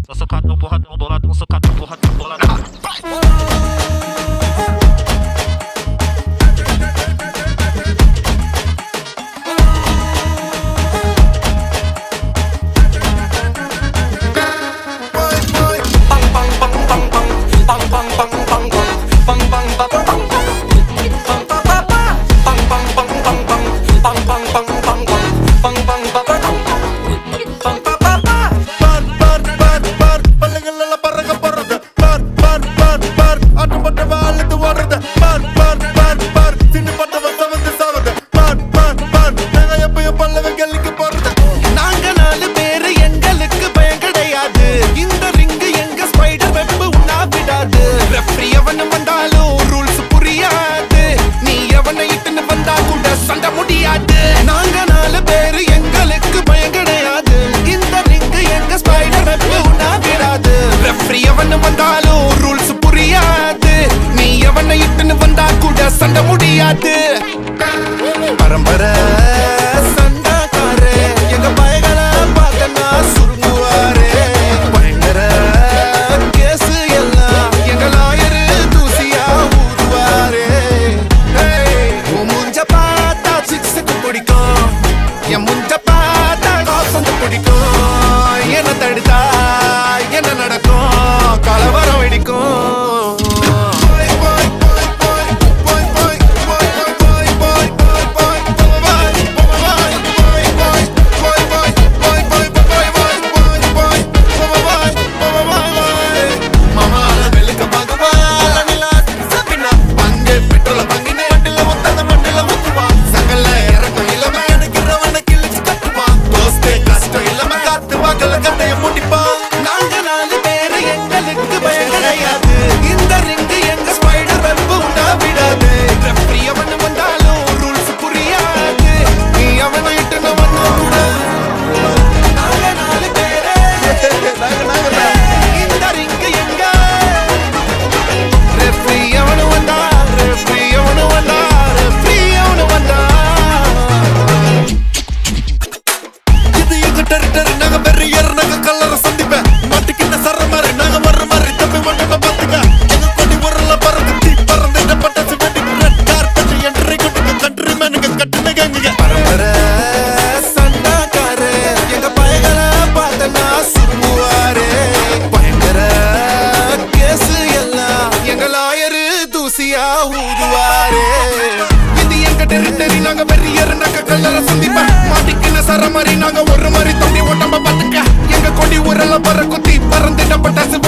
Tô socadão, porradão, boladão, socadão, porradão, boladão. சண்ட முடியாது பரம்பரை சண்டக்காரே எங்க பயங்கள பார்த்தனா சுருங்குவாரே பயங்கர கேசு எல்லாம் எங்க லாயரு தூசியா ஊதுவாரே முஞ்ச பார்த்தா சிக்ஸுக்கு பிடிக்கும் என் முஞ்ச பார்த்தா காசந்து பிடிக்கும் என்ன தடுத்தா என்ன நடக்கும் கலவரம் வெடிக்கும் நாங்க வெறியர் நாங்க கல்லற சந்திப்ப மாட்டிக்கின சர மாதிரி நாங்க ஒரு மாதிரி தொண்டி ஓட்டம்ப பாத்துக்க எங்க கொடி உரல பற குத்தி பறந்துட்ட பட்டாசு